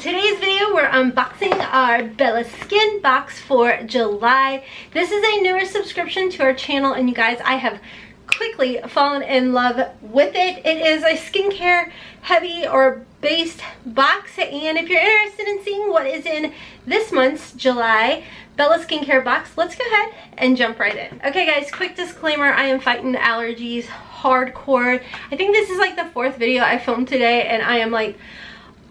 today's video we're unboxing our Bella Skin box for July. This is a newer subscription to our channel, and you guys, I have quickly fallen in love with it. It is a skincare heavy or based box, and if you're interested in seeing what is in this month's July Bella skincare box, let's go ahead and jump right in. Okay guys, quick disclaimer, I am fighting allergies hardcore. I think this is like the 4th video I filmed today, and I am like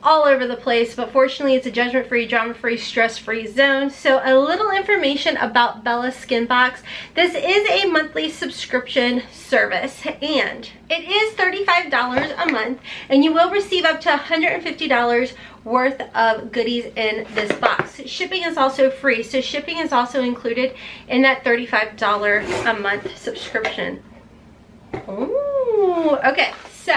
all over the place, but fortunately it's a judgment-free, drama-free, stress-free zone. So a little information about Bella Skin Box. This is a monthly subscription service, and it is $35 a month, and you will receive up to $150 worth of goodies in this box. Shipping is also free, so shipping is also included in that $35 a month subscription. Ooh, okay, so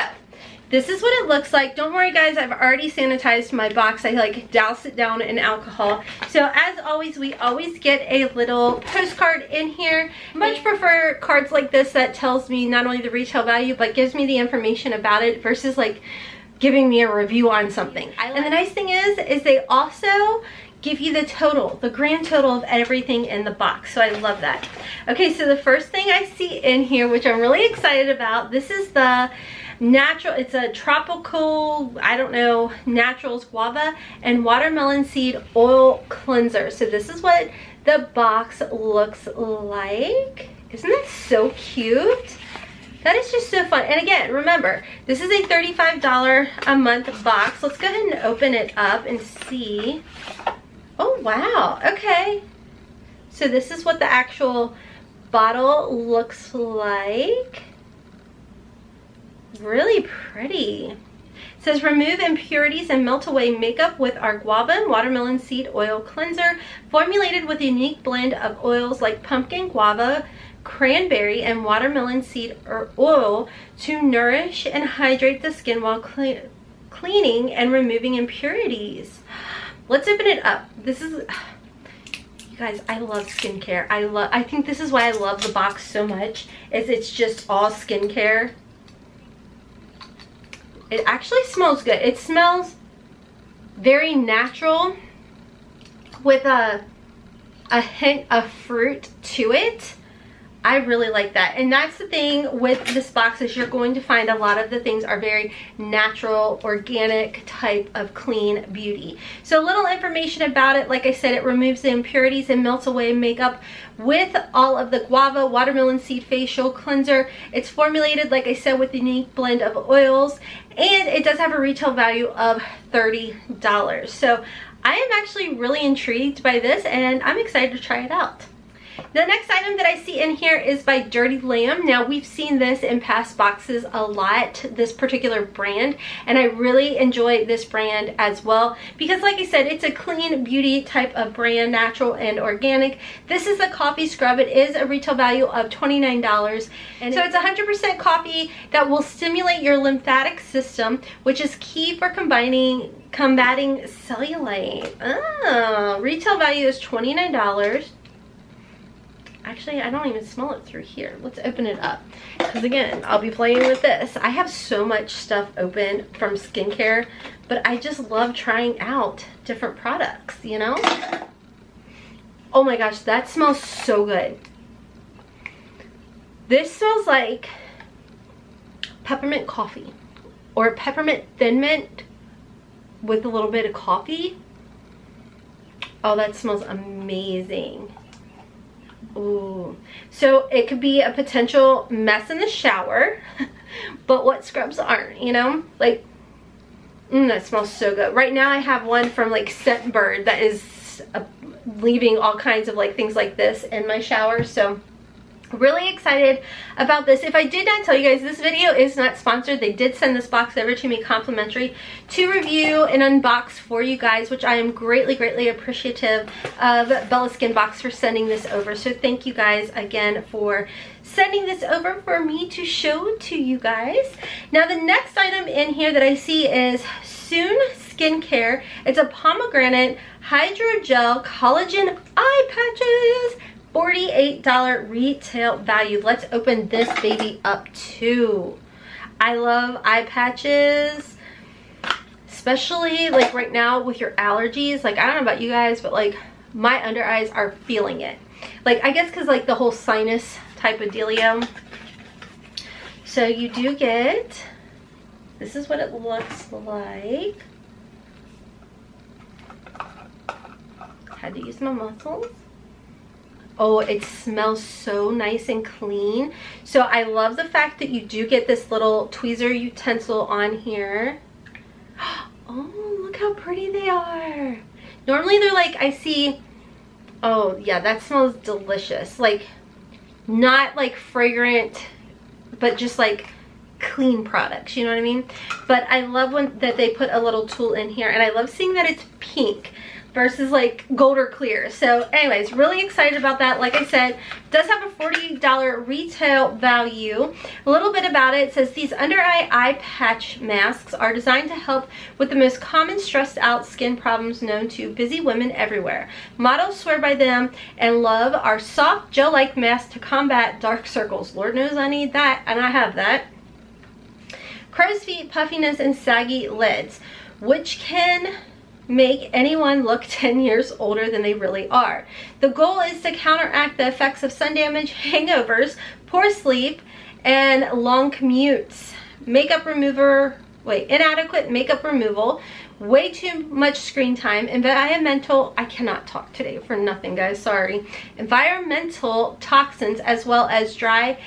this is what it looks like. Don't worry guys, I've already sanitized my box. I like doused it down in alcohol. So as always, we always get a little postcard in here. Much prefer cards like this that tells me not only the retail value, but gives me the information about it versus like giving me a review on something. And the nice thing is they also give you the total, the grand total of everything in the box. So I love that. Okay, so the first thing I see in here, which I'm really excited about, this is the natural, it's a tropical, I don't know, naturals guava and watermelon seed oil cleanser. So this is what the box looks like. Isn't that so cute? That is just so fun. And again, remember, this is a $35 a month box. Let's go ahead and open it up and see. Oh wow, okay. So this is what the actual bottle looks like. Really pretty. It says remove impurities and melt away makeup with our guava and watermelon seed oil cleanser, formulated with a unique blend of oils like pumpkin, guava, cranberry, and watermelon seed oil to nourish and hydrate the skin while cleaning and removing impurities. Let's open it up. This is, you guys, I love skincare. I think this is why I love the box so much, is it's just all skincare. It actually smells good. It smells very natural with a hint of fruit to it. I really like that. And that's the thing with this box, is you're going to find a lot of the things are very natural, organic type of clean beauty. So a little information about it. Like I said, it removes the impurities and melts away makeup with all of the guava watermelon seed facial cleanser. It's formulated, like I said, with a unique blend of oils, and it does have a retail value of $30. So I am actually really intrigued by this, and I'm excited to try it out. The next item that I see in here is by Dirty Lamb. Now, we've seen this in past boxes a lot, this particular brand, and I really enjoy this brand as well because, like I said, it's a clean beauty type of brand, natural and organic. This is the coffee scrub. It is a retail value of $29, and so it's 100% coffee that will stimulate your lymphatic system, which is key for combating cellulite. Retail value is $29. Actually, I don't even smell it through here. Let's open it up, because again, I'll be playing with this. I have so much stuff open from skincare, but I just love trying out different products, you know? Oh my gosh, that smells so good. This smells like peppermint coffee, or peppermint thin mint with a little bit of coffee. Oh, that smells amazing. Ooh, so it could be a potential mess in the shower, but what scrubs aren't, you know? Like, that smells so good. Right now I have one from like Scentbird that is leaving all kinds of like things like this in my shower, so really excited about this. If I did not tell you guys, this video is not sponsored. They did send this box over to me complimentary to review and unbox for you guys, which I am greatly appreciative of Bella Skin Box for sending this over. So thank you guys again for sending this over for me to show to you guys. Now the next item in here that I see is Soon Skincare. It's a pomegranate hydrogel collagen eye patches. $48 retail value. Let's open this baby up too. I love eye patches. especially like right now with your allergies. Like, I don't know about you guys, but like my under eyes are feeling it. Like, I guess because like the whole sinus type of dealio. So you do get, this is what it looks like. Had to use my muscles. Oh, it smells so nice and clean. So I love the fact that you do get this little tweezer utensil on here. Oh, look how pretty they are. Normally they're like, I see, oh yeah, that smells delicious. Like, not like fragrant, but just like clean products, you know what I mean? But I love that they put a little tool in here, and I love seeing that it's pink versus like gold or clear. So anyways, really excited about that. Like I said, it does have a $40 retail value. A little bit about it, it says these under eye patch masks are designed to help with the most common stressed out skin problems known to busy women everywhere. Models swear by them and love our soft gel-like mask to combat dark circles. Lord knows I need that, and I have that. Crow's feet, puffiness, and saggy lids, which can make anyone look 10 years older than they really are. The goal is to counteract the effects of sun damage, hangovers, poor sleep, and long commutes. Inadequate makeup removal, way too much screen time, environmental, I cannot talk today for nothing, guys, sorry. Environmental toxins, as well as dry,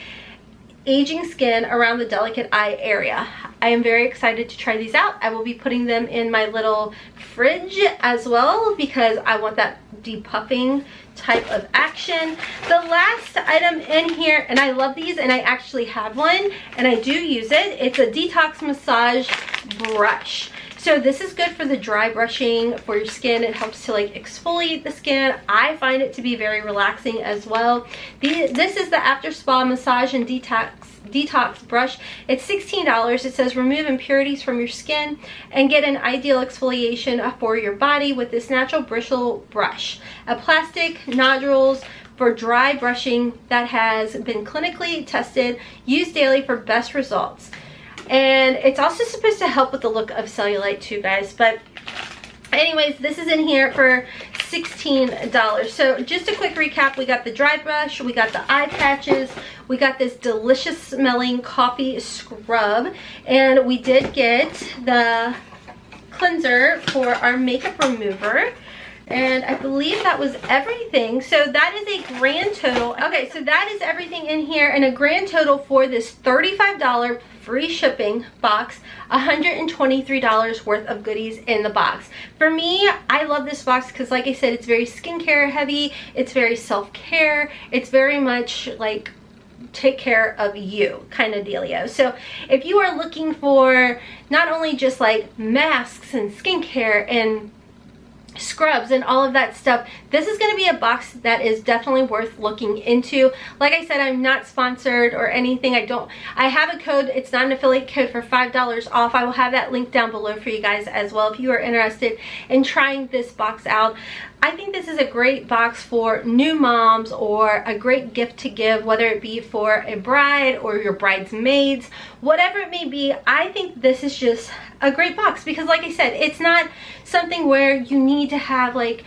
aging skin around the delicate eye area. I am very excited to try these out. I will be putting them in my little fridge as well because I want that depuffing type of action. The last item in here, and I love these, and I actually have one and I do use it. It's a detox massage brush. So this is good for the dry brushing for your skin. It helps to like exfoliate the skin. I find it to be very relaxing as well. This is the After Spa Massage and Detox brush. It's $16. It says remove impurities from your skin and get an ideal exfoliation for your body with this natural bristle brush. A plastic nodules for dry brushing that has been clinically tested. Use daily for best results. And it's also supposed to help with the look of cellulite too, guys. But anyways, this is in here for $16. So just a quick recap, we got the dry brush, we got the eye patches, we got this delicious smelling coffee scrub, and we did get the cleanser for our makeup remover. And I believe that was everything. So that is a grand total. Okay, so that is everything in here, and a grand total for this $35 free shipping box, $123 worth of goodies in the box. For me, I love this box because, like I said, it's very skincare heavy, it's very self-care, it's very much like take care of you kind of dealio. So if you are looking for not only just like masks and skincare and scrubs and all of that stuff, this is going to be a box that is definitely worth looking into. Like I said, I'm not sponsored or anything. I have a code. It's not an affiliate code for $5 off. I will have that link down below for you guys as well if you are interested in trying this box out. I think this is a great box for new moms, or a great gift to give, whether it be for a bride or your bridesmaids, whatever it may be. I think this is just a great box because, like I said, it's not something where you need to have like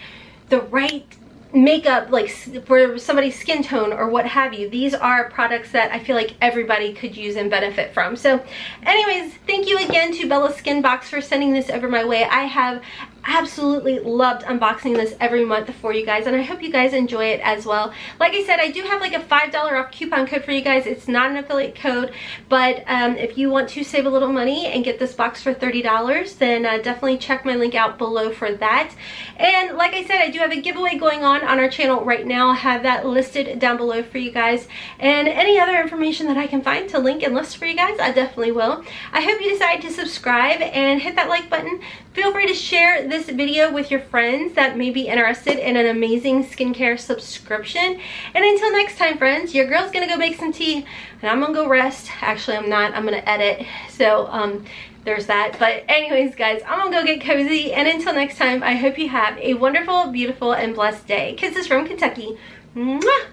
the right makeup like for somebody's skin tone or what have you. These are products that I feel like everybody could use and benefit from. So anyways, thank you again to Bella Skin Box for sending this over my way. I have absolutely loved unboxing this every month for you guys, and I hope you guys enjoy it as well. Like I said, I do have like a $5 off coupon code for you guys. It's not an affiliate code, but if you want to save a little money and get this box for $30, then definitely check my link out below for that. And like I said, I do have a giveaway going on our channel right now. I have that listed down below for you guys, and any other information that I can find to link and list for you guys, I definitely will. I hope you decide to subscribe and hit that like button. Feel free to share this video with your friends that may be interested in an amazing skincare subscription. And until next time, friends, your girl's gonna go make some tea and I'm gonna go rest. Actually, I'm not. I'm gonna edit. So there's that. But anyways, guys, I'm gonna go get cozy, and until next time, I hope you have a wonderful, beautiful, and blessed day. Kisses from Kentucky. Mwah!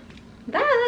Bye.